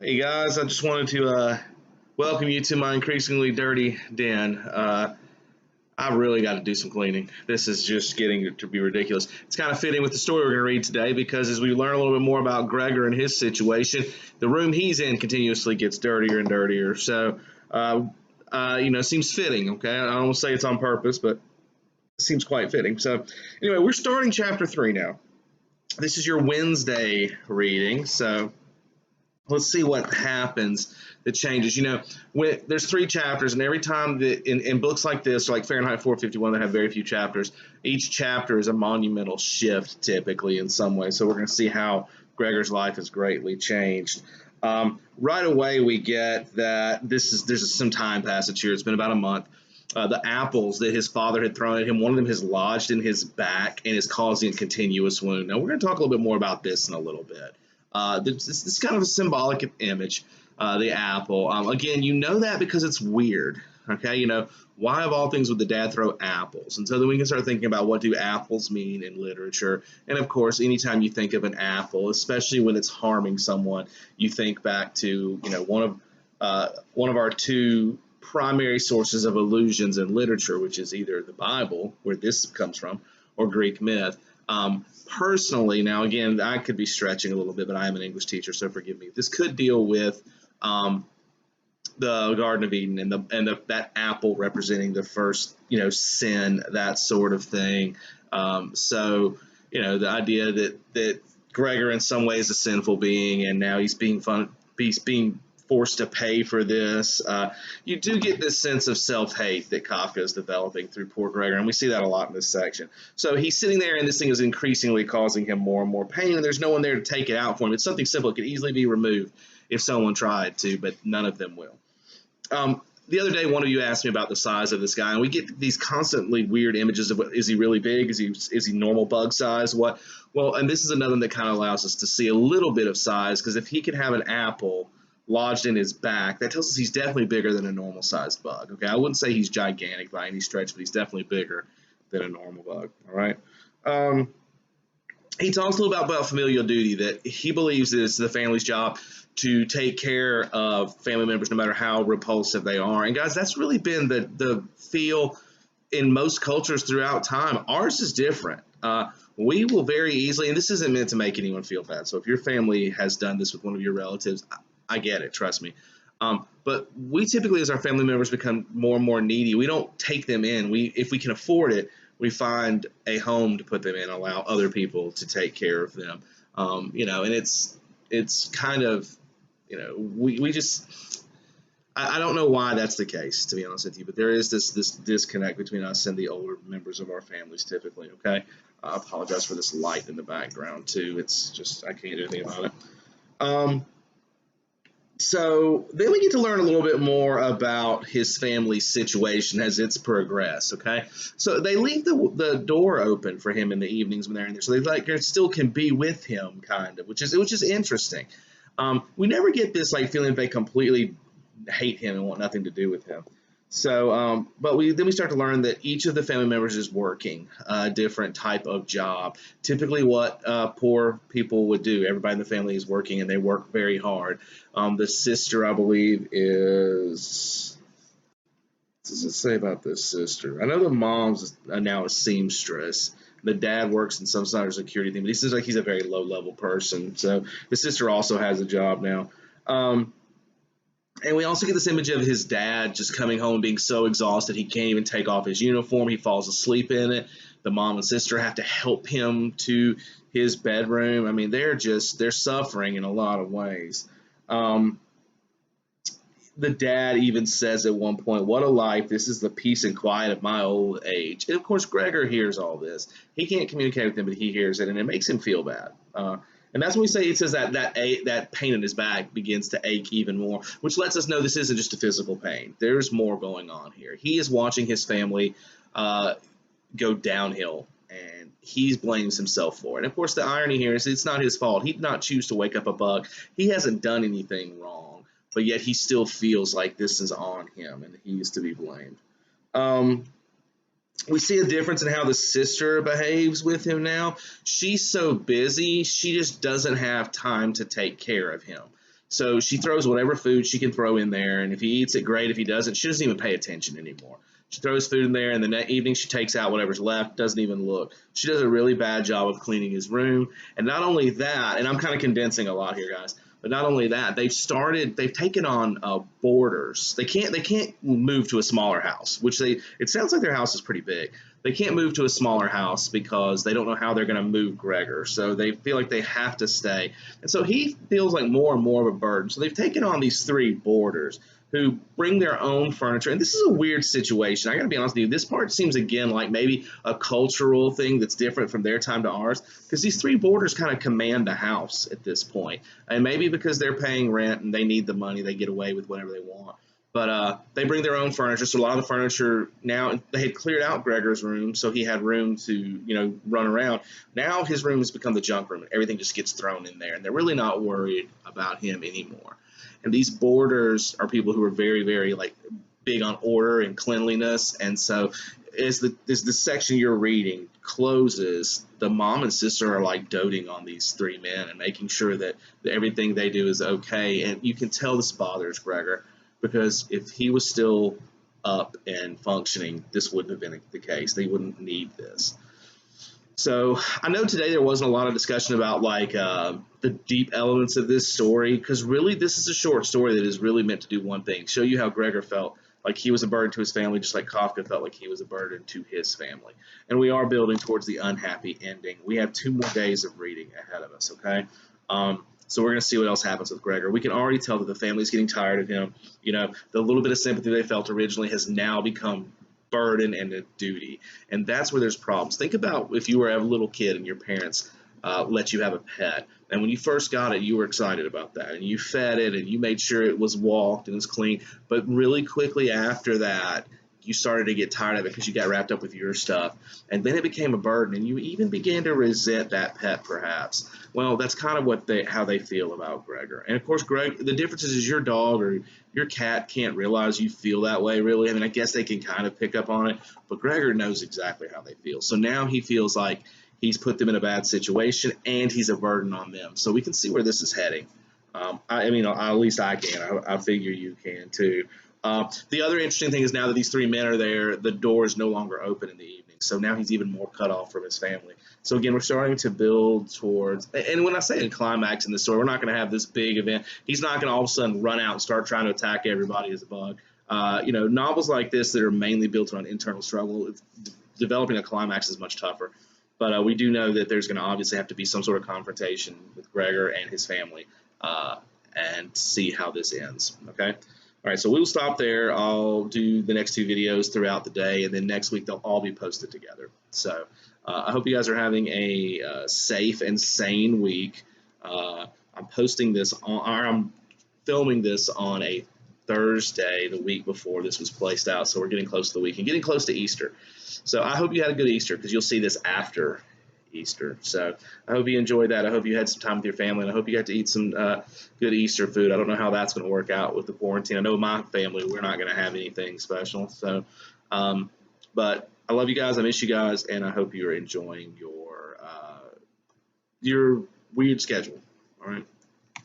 Hey guys, I just wanted to welcome you to my increasingly dirty den. I really got to do some cleaning. This is just getting to be ridiculous. It's kind of fitting with the story we're going to read today because as we learn a little bit more about Gregor and his situation, the room he's in continuously gets dirtier and dirtier. So, seems fitting. Okay, I don't want to say it's on purpose, but it seems quite fitting. So, anyway, we're starting chapter 3 now. This is your Wednesday reading. So let's see what happens that changes. There's 3 chapters, and every time that in books like this, like Fahrenheit 451, that have very few chapters, each chapter is a monumental shift typically in some way. So we're going to see how Gregor's life has greatly changed. Right away, we get that there's some time passage here. It's been about a month. The apples that his father had thrown at him, one of them has lodged in his back and is causing a continuous wound. Now, we're going to talk a little bit more about this in a little bit. This kind of a symbolic image, the apple. Again, you know that because it's weird. Okay, why of all things would the dad throw apples? And so then we can start thinking about what do apples mean in literature. And of course, anytime you think of an apple, especially when it's harming someone, you think back to one of our 2 primary sources of allusions in literature, which is either the Bible, where this comes from, or Greek myth. Personally, now again, I could be stretching a little bit, but I am an English teacher, so forgive me. This could deal with the Garden of Eden and that apple representing the first, sin, that sort of thing. The idea that Gregor in some ways is a sinful being, and now he's being forced to pay for this. You do get this sense of self-hate that Kafka is developing through poor Gregor, and we see that a lot in this section. So he's sitting there, and this thing is increasingly causing him more and more pain, and there's no one there to take it out for him. It's something simple. It could easily be removed if someone tried to, but none of them will. The other day, one of you asked me about the size of this guy, and we get these constantly weird images of is he really big? Is he normal bug size? What? Well, and this is another one that kind of allows us to see a little bit of size, because if he could have an apple lodged in his back, that tells us he's definitely bigger than a normal sized bug. Okay, I wouldn't say he's gigantic by any stretch, but he's definitely bigger than a normal bug. All right. He talks a little about familial duty, that he believes it's the family's job to take care of family members no matter how repulsive they are. And guys, that's really been the feel in most cultures throughout time. Ours is different. We will very easily, and this isn't meant to make anyone feel bad, so if your family has done this with one of your relatives, I get it, trust me. But we typically, as our family members become more and more needy, we don't take them in. If we can afford it, we find a home to put them in, allow other people to take care of them. And it's kind of, we just, I don't know why that's the case, to be honest with you, but there is this disconnect between us and the older members of our families typically, okay? I apologize for this light in the background too. It's just, I can't do anything about it. So then we get to learn a little bit more about his family's situation as it's progressed, okay? So they leave the door open for him in the evenings when they're in there, so they still can be with him, kind of, which is interesting. We never get this feeling they completely hate him and want nothing to do with him. So, but then we start to learn that each of the family members is working a different type of job. Typically what poor people would do. Everybody in the family is working, and they work very hard. The sister, I believe, is... What does it say about this sister? I know the mom's now a seamstress. The dad works in some sort of security thing, but he seems like he's a very low-level person. So the sister also has a job now. And we also get this image of his dad just coming home being so exhausted he can't even take off his uniform. He falls asleep in it. The mom and sister have to help him to his bedroom. I mean, they're suffering in a lot of ways. The dad even says at one point, "What a life. This is the peace and quiet of my old age." And of course, Gregor hears all this. He can't communicate with him, but he hears it, and it makes him feel bad. And that's when we say, it says that pain in his back begins to ache even more, which lets us know this isn't just a physical pain. There's more going on here. He is watching his family go downhill, and he blames himself for it. And of course, the irony here is it's not his fault. He did not choose to wake up a bug. He hasn't done anything wrong, but yet he still feels like this is on him, and he is to be blamed. We see a difference in how the sister behaves with him now. She's so busy, she just doesn't have time to take care of him. So she throws whatever food she can throw in there, and if he eats it, great. If he doesn't, she doesn't even pay attention anymore. She throws food in there, and the evening she takes out whatever's left, doesn't even look. She does a really bad job of cleaning his room. And not only that, and I'm kind of condensing a lot here, guys, but not only that, they've taken on boarders. They can't move to a smaller house, it sounds like their house is pretty big. They can't move to a smaller house because they don't know how they're going to move Gregor. So they feel like they have to stay. And so he feels like more and more of a burden. So they've taken on these 3 boarders who bring their own furniture. And this is a weird situation. I got to be honest with you. This part seems, again, like maybe a cultural thing that's different from their time to ours, because these 3 boarders kind of command the house at this point. And maybe because they're paying rent and they need the money, they get away with whatever they want. But they bring their own furniture. So a lot of the furniture now, they had cleared out Gregor's room, so he had room to, run around. Now his room has become the junk room, and everything just gets thrown in there. And they're really not worried about him anymore. And these boarders are people who are very, very big on order and cleanliness. And so as the section you're reading closes, the mom and sister are doting on these 3 men and making sure that everything they do is okay. And you can tell this bothers Gregor, because if he was still up and functioning, this wouldn't have been the case. They wouldn't need this. So I know today there wasn't a lot of discussion about the deep elements of this story, because really this is a short story that is really meant to do one thing: show you how Gregor felt like he was a burden to his family, just like Kafka felt like he was a burden to his family. And we are building towards the unhappy ending. We have 2 more days of reading ahead of us, okay? So we're going to see what else happens with Gregor. We can already tell that the family's getting tired of him. The little bit of sympathy they felt originally has now become burden and a duty. And that's where there's problems. Think about if you were a little kid and your parents let you have a pet. And when you first got it, you were excited about that. And you fed it and you made sure it was walked and it was clean. But really quickly after that, you started to get tired of it because you got wrapped up with your stuff. And then it became a burden, and you even began to resent that pet, perhaps. Well, that's kind of how they feel about Gregor. And of course, the difference is your dog or your cat can't realize you feel that way, really. I mean, I guess they can kind of pick up on it, but Gregor knows exactly how they feel. So now he feels like he's put them in a bad situation, and he's a burden on them. So we can see where this is heading. At least I can. I figure you can too. The other interesting thing is, now that these 3 men are there, the door is no longer open in the evening. So now he's even more cut off from his family. So again, we're starting to build towards, and when I say a climax in the story, we're not going to have this big event. He's not going to all of a sudden run out and start trying to attack everybody as a bug. Novels like this that are mainly built on internal struggle, developing a climax is much tougher. But we do know that there's going to obviously have to be some sort of confrontation with Gregor and his family, and see how this ends. Okay. All right, so we'll stop there. I'll do the next 2 videos throughout the day, and then next week they'll all be posted together. So I hope you guys are having a safe and sane week. I'm filming this on a Thursday, the week before this was placed out, so we're getting close to the weekend, getting close to Easter. So I hope you had a good Easter, because you'll see this after Easter. So I hope you enjoyed that. I hope you had some time with your family, and I hope you got to eat some good Easter food. I don't know how that's going to work out with the quarantine. I know my family, we're not going to have anything special. So, but I love you guys. I miss you guys, and I hope you're enjoying your weird schedule. All right.